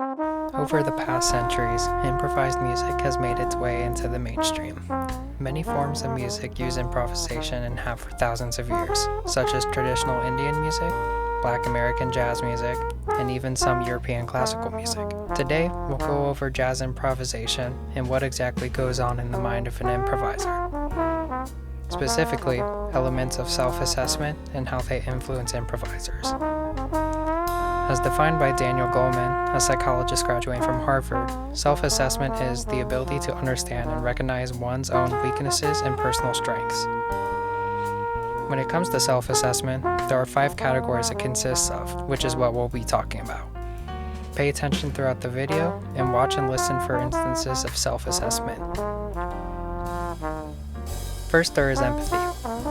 Over the past centuries, improvised music has made its way into the mainstream. Many forms of music use improvisation and have for thousands of years, such as traditional Indian music, Black American jazz music, and even some European classical music. Today, we'll go over jazz improvisation and what exactly goes on in the mind of an improviser. Specifically, elements of self-assessment and how they influence improvisers. As defined by Daniel Goleman, a psychologist graduating from Harvard, self-assessment is the ability to understand and recognize one's own weaknesses and personal strengths. When it comes to self-assessment, there are 5 categories it consists of, which is what we'll be talking about. Pay attention throughout the video and watch and listen for instances of self-assessment. First, there is empathy.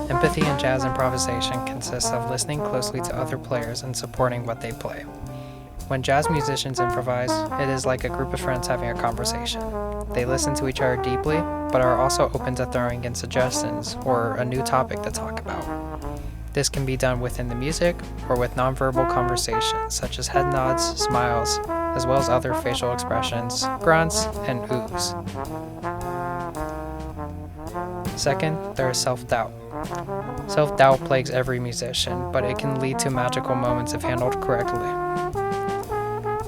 Empathy in jazz improvisation consists of listening closely to other players and supporting what they play. When jazz musicians improvise, it is like a group of friends having a conversation. They listen to each other deeply, but are also open to throwing in suggestions or a new topic to talk about. This can be done within the music or with nonverbal conversations such as head nods, smiles, as well as other facial expressions, grunts, and oohs. Second, there is self-doubt. Self-doubt plagues every musician, but it can lead to magical moments if handled correctly.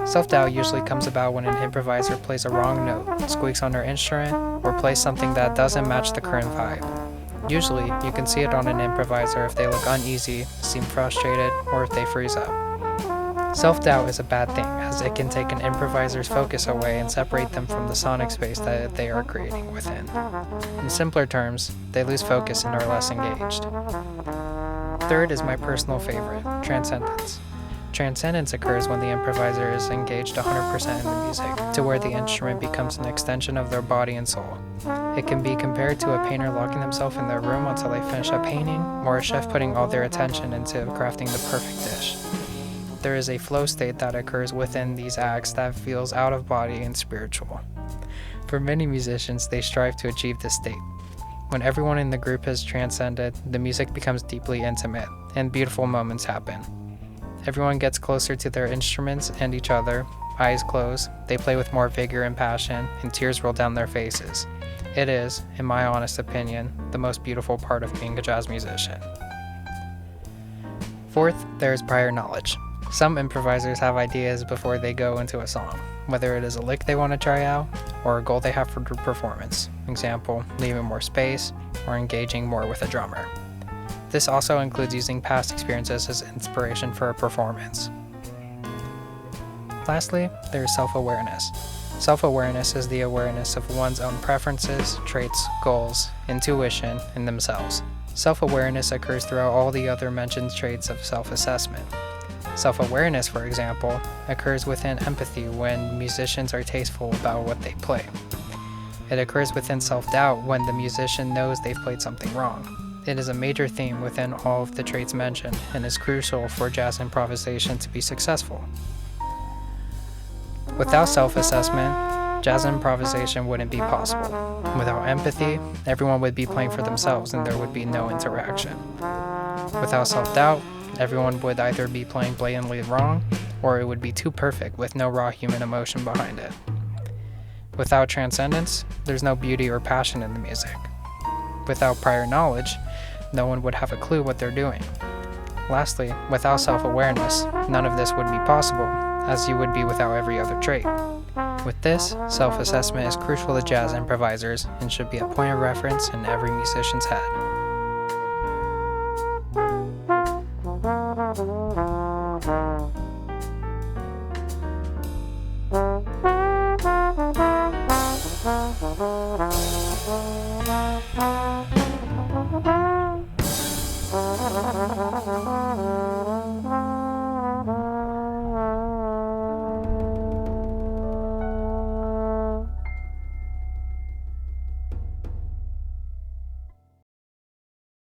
Self-doubt usually comes about when an improviser plays a wrong note, squeaks on their instrument, or plays something that doesn't match the current vibe. Usually, you can see it on an improviser if they look uneasy, seem frustrated, or if they freeze up. Self-doubt is a bad thing, as it can take an improviser's focus away and separate them from the sonic space that they are creating within. In simpler terms, they lose focus and are less engaged. Third is my personal favorite, transcendence. Transcendence occurs when the improviser is engaged 100% in the music, to where the instrument becomes an extension of their body and soul. It can be compared to a painter locking themselves in their room until they finish a painting, or a chef putting all their attention into crafting the perfect dish. There is a flow state that occurs within these acts that feels out of body and spiritual. For many musicians, they strive to achieve this state. When everyone in the group has transcended, the music becomes deeply intimate, and beautiful moments happen. Everyone gets closer to their instruments and each other, eyes closed, they play with more vigor and passion, and tears roll down their faces. It is, in my honest opinion, the most beautiful part of being a jazz musician. Fourth, there is prior knowledge. Some improvisers have ideas before they go into a song, whether it is a lick they want to try out or a goal they have for the performance. Example, leaving more space or engaging more with a drummer. This also includes using past experiences as inspiration for a performance. Lastly, there is self-awareness. Self-awareness is the awareness of one's own preferences, traits, goals, intuition, and themselves. Self-awareness occurs throughout all the other mentioned traits of self-assessment. Self-awareness, for example, occurs within empathy when musicians are tasteful about what they play. It occurs within self-doubt when the musician knows they've played something wrong. It is a major theme within all of the traits mentioned and is crucial for jazz improvisation to be successful. Without self-assessment, jazz improvisation wouldn't be possible. Without empathy, everyone would be playing for themselves and there would be no interaction. Without self-doubt, everyone would either be playing blatantly wrong, or it would be too perfect with no raw human emotion behind it. Without transcendence, there's no beauty or passion in the music. Without prior knowledge, no one would have a clue what they're doing. Lastly, without self-awareness, none of this would be possible, as you would be without every other trait. With this, self-assessment is crucial to jazz improvisers and should be a point of reference in every musician's head.